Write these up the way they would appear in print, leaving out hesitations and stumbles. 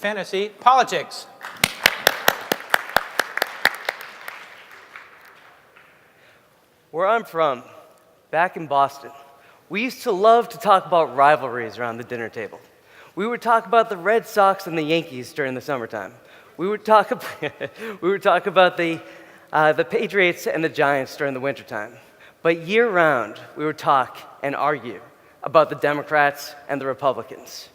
Fantasy Politics. Where I'm from, back in Boston, we used to love to talk about rivalries around the dinner table. We would talk about the Red Sox and the Yankees during the summertime. We would talk about the Patriots and the Giants during the wintertime. But year-round, we would talk and argue about the Democrats and the Republicans.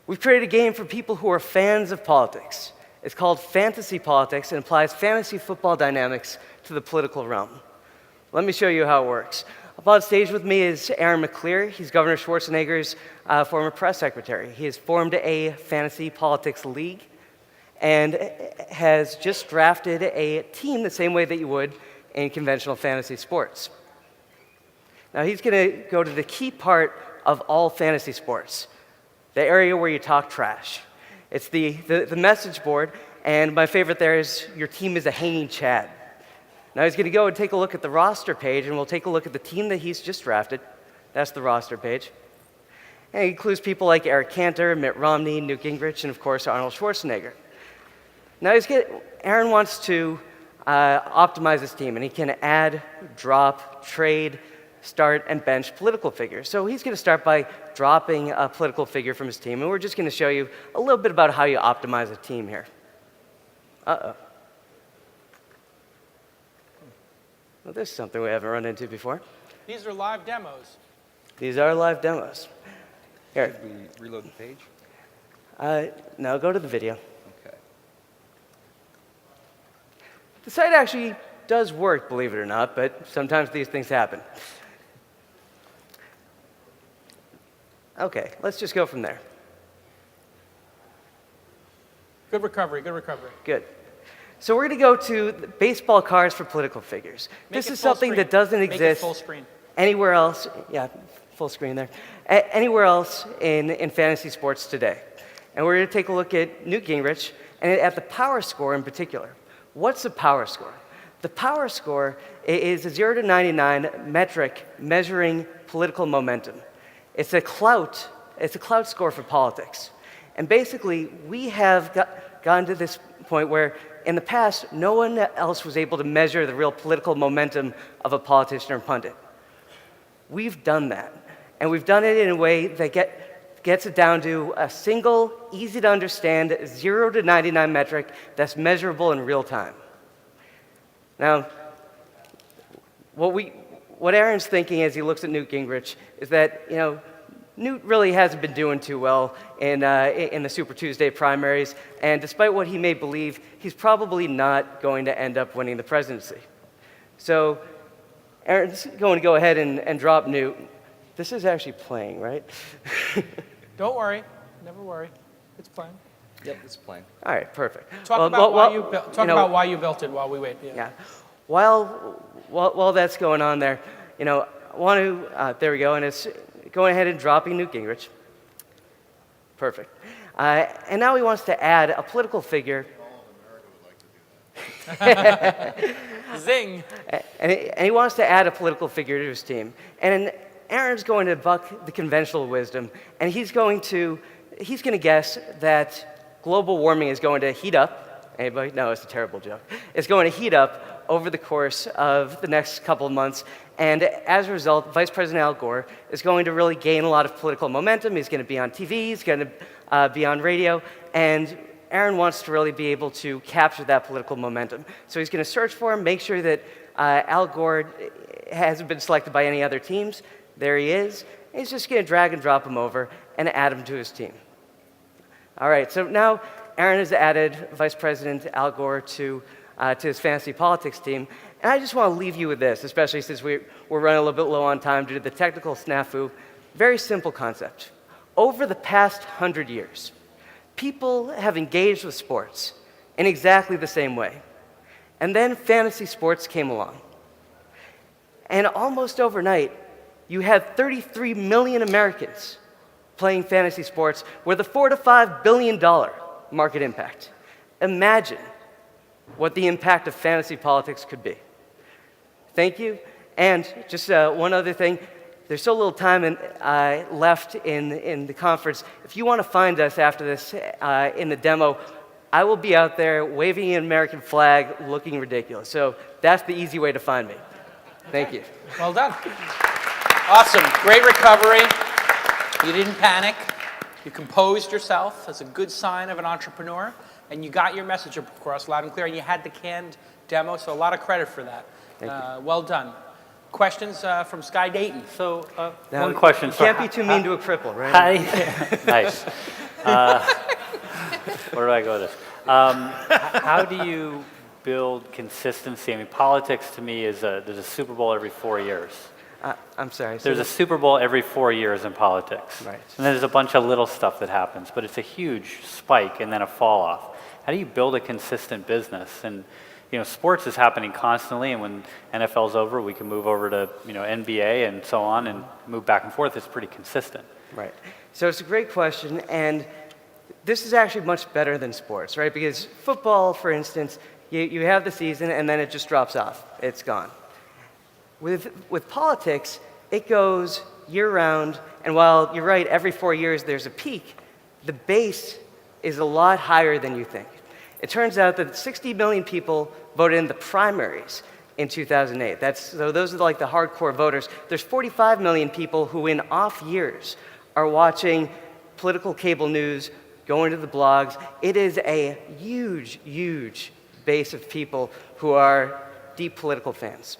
We've created a game for people who are fans of politics. It's called Fantasy Politics and applies fantasy football dynamics to the political realm. Let me show you how it works. Up on stage with me is Aaron McClear. He's Governor Schwarzenegger's former press secretary. He has formed a fantasy politics league and has just drafted a team the same way that you would in conventional fantasy sports. Now he's going to go to the key part of all fantasy sports, the area where you talk trash. It's the message board, and my favorite there is your team is a hanging Chad. Now he's going to go and take a look at the roster page, and we'll take a look at the team that he's just drafted. That's the roster page. And it includes people like Eric Cantor, Mitt Romney, Newt Gingrich, and of course Arnold Schwarzenegger. Now Aaron wants to optimize his team, and he can add, drop, trade, start, and bench political figures. So he's going to start by dropping a political figure from his team, and we're just going to show you a little bit about how you optimize a team here. Uh-oh. Well, this is something we haven't run into before. These are live demos. These are live demos. Here. Should we reload the page? No, go to the video. Okay. The site actually does work, believe it or not, but sometimes these things happen. Okay, let's just go from there. Good recovery, good recovery. Good. So we're going to go to baseball cards for political figures. This is something that doesn't exist anywhere else. Yeah, full screen there. Anywhere else in fantasy sports today. And we're going to take a look at Newt Gingrich and at the power score in particular. What's a power score? The power score is a 0 to 99 metric measuring political momentum. It's a clout score for politics. And basically, we have gotten to this point where in the past, no one else was able to measure the real political momentum of a politician or pundit. We've done that. And we've done it in a way that gets it down to a single, easy-to-understand 0 to 99 metric that's measurable in real time. Now, what Aaron's thinking as he looks at Newt Gingrich is that, Newt really hasn't been doing too well in the Super Tuesday primaries, and despite what he may believe, he's probably not going to end up winning the presidency. So Aaron's going to go ahead and drop Newt. This is actually playing, right? Don't worry. Never worry. It's playing. Yep, it's playing. All right, perfect. Talk about why you built it while we wait. Yeah. While that's going on there, I want to, there we go, and it's going ahead and dropping Newt Gingrich. Perfect. And now he wants to add a political figure. All of America would like to do that. Zing. And he wants to add a political figure to his team. And Aaron's going to buck the conventional wisdom, and he's going to guess that global warming is going to heat up. Anybody? No, it's a terrible joke. It's going to heat up over the course of the next couple of months. And as a result, Vice President Al Gore is going to really gain a lot of political momentum. He's going to be on TV, he's going to be on radio, and Aaron wants to really be able to capture that political momentum. So he's going to search for him, make sure that Al Gore hasn't been selected by any other teams. There he is. He's just going to drag and drop him over and add him to his team. All right, so now Aaron has added Vice President Al Gore to his fantasy politics team. And I just want to leave you with this, especially since we're running a little bit low on time due to the technical snafu. Very simple concept. Over the past 100 years, people have engaged with sports in exactly the same way. And then fantasy sports came along. And almost overnight, you had 33 million Americans playing fantasy sports with a $4 to $5 billion market impact. Imagine what the impact of fantasy politics could be. Thank you. And just one other thing, there's so little time left in the conference. If you want to find us after this in the demo, I will be out there waving an American flag looking ridiculous. So that's the easy way to find me. Thank you. Well done. Awesome. Great recovery. You didn't panic. You composed yourself. That's a good sign of an entrepreneur. And you got your message across loud and clear, and you had the canned demo, so a lot of credit for that. Well done. Questions from Sky Dayton? So, Now, one question. You can't be too mean to a cripple, right? Nice. Where do I go with this? How do you build consistency? I mean, politics to me is there's a Super Bowl every 4 years. I'm sorry. There's a Super Bowl every 4 years in politics. Right. And then there's a bunch of little stuff that happens, but it's a huge spike and then a fall off. How do you build a consistent business? And sports is happening constantly, and when NFL's over, we can move over to NBA and so on, and move back and forth. It's pretty consistent. Right. So it's a great question, and this is actually much better than sports, right? Because football, for instance, you have the season, and then it just drops off. It's gone. With politics, it goes year-round, and while you're right, every 4 years there's a peak, the base is a lot higher than you think. It turns out that 60 million people voted in the primaries in 2008. So those are like the hardcore voters. There's 45 million people who in off years are watching political cable news, going to the blogs. It is a huge, huge base of people who are deep political fans.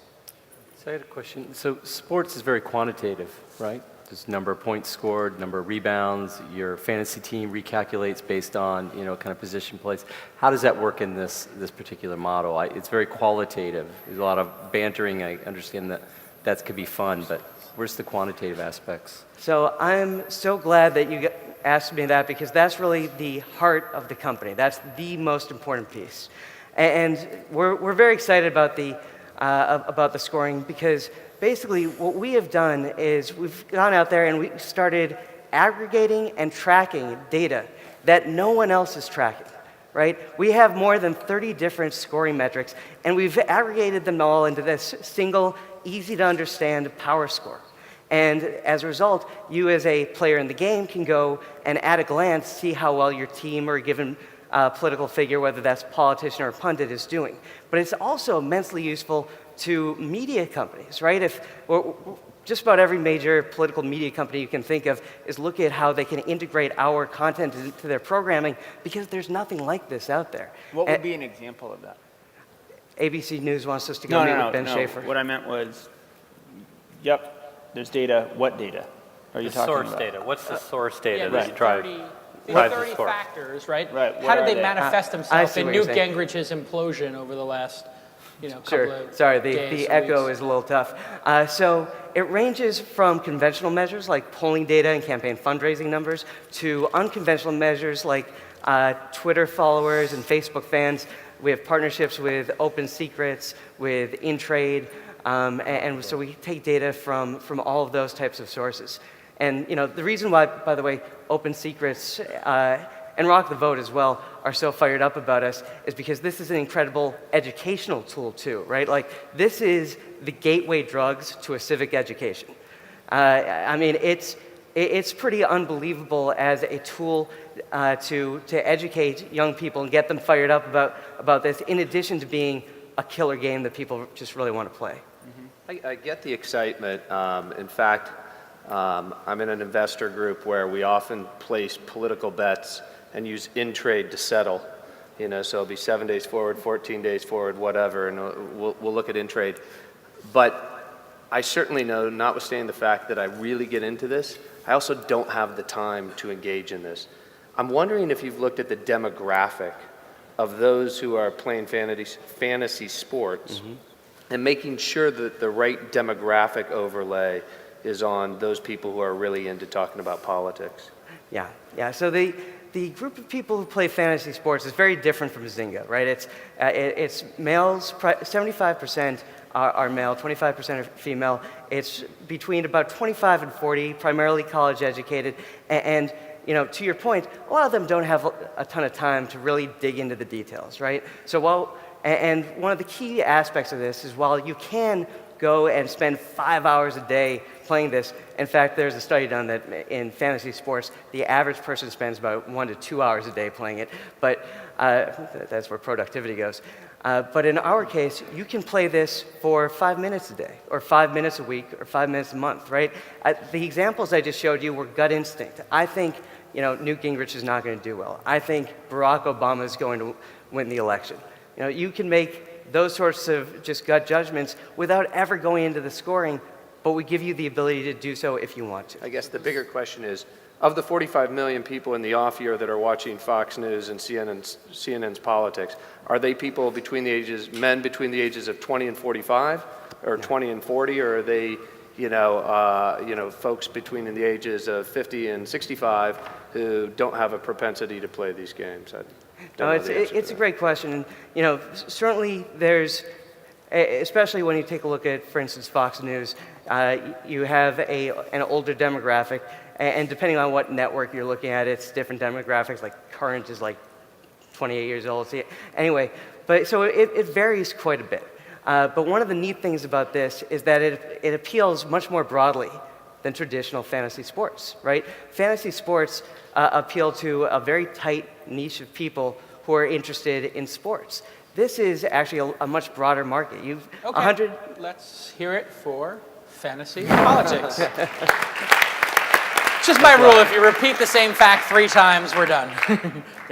So I had a question. So sports is very quantitative, right? There's number of points scored, number of rebounds. Your fantasy team recalculates based on kind of position plays. How does that work in this particular model? It's very qualitative. There's a lot of bantering. I understand that could be fun, but where's the quantitative aspects? So I'm so glad that you asked me that, because that's really the heart of the company. That's the most important piece, and we're very excited about the scoring, because basically what we have done is we've gone out there and we started aggregating and tracking data that no one else is tracking, right? We have more than 30 different scoring metrics, and we've aggregated them all into this single, easy to understand power score. And as a result, you as a player in the game can go and at a glance see how well your team or a given political figure, whether that's politician or pundit, is doing. But it's also immensely useful to media companies, right? Just about every major political media company you can think of is looking at how they can integrate our content into their programming, because there's nothing like this out there. What would be an example of that? ABC News wants us to go meet with Ben Schaefer. What I meant was, there's data. What data are you The talking source about? data. What's the source data there's that drive? 30 factors, right? Right. How What did are they they? manifest I themselves see in what you're Newt saying. Gingrich's implosion over the last, couple Sure. of Sorry, days, the echo weeks? is a little tough. So it ranges from conventional measures like polling data and campaign fundraising numbers to unconventional measures like Twitter followers and Facebook fans. We have partnerships with Open Secrets, with InTrade, and so we take data from all of those types of sources. And the reason why, by the way, Open Secrets and Rock the Vote as well are so fired up about us is because this is an incredible educational tool too, right? Like, this is the gateway drugs to a civic education. I mean, it's pretty unbelievable as a tool to educate young people and get them fired up about this, in addition to being a killer game that people just really want to play. I get the excitement. In fact, I'm in an investor group where we often place political bets and use InTrade to settle. So it'll be 7 days forward, 14 days forward, whatever, and we'll look at InTrade. But I certainly know, notwithstanding the fact that I really get into this, I also don't have the time to engage in this. I'm wondering if you've looked at the demographic of those who are playing fantasy sports, and making sure that the right demographic overlay is on those people who are really into talking about politics. Yeah. So the group of people who play fantasy sports is very different from Zynga, right? It's males, 75% are male, 25% are female. It's between about 25 and 40, primarily college educated, and to your point, a lot of them don't have a ton of time to really dig into the details, right? So one of the key aspects of this is, while you can go and spend 5 hours a day playing this. In fact, there's a study done that in fantasy sports, the average person spends about 1 to 2 hours a day playing it, but that's where productivity goes. But in our case, you can play this for 5 minutes a day, or 5 minutes a week, or 5 minutes a month, right? The examples I just showed you were gut instinct. I think, Newt Gingrich is not going to do well. I think Barack Obama is going to win the election. You can make those sorts of just gut judgments without ever going into the scoring, but we give you the ability to do so if you want to. I guess the bigger question is, of the 45 million people in the off year that are watching Fox News and CNN's politics, are they people men between the ages of 20 and 45, or 20 and 40, or are they, folks between the ages of 50 and 65 who don't have a propensity to play these games? No, it's a great question. Certainly there's, especially when you take a look at, for instance, Fox News, you have an older demographic, and depending on what network you're looking at, it's different demographics. Like Current is like 28 years old. So anyway, so it varies quite a bit. But one of the neat things about this is that it appeals much more broadly than traditional fantasy sports, right? Fantasy sports appeal to a very tight niche of people who are interested in sports. This is actually a much broader market. You've Okay, 100. let's hear it for fantasy politics. It's just my rule. If you repeat the same fact 3 times, we're done.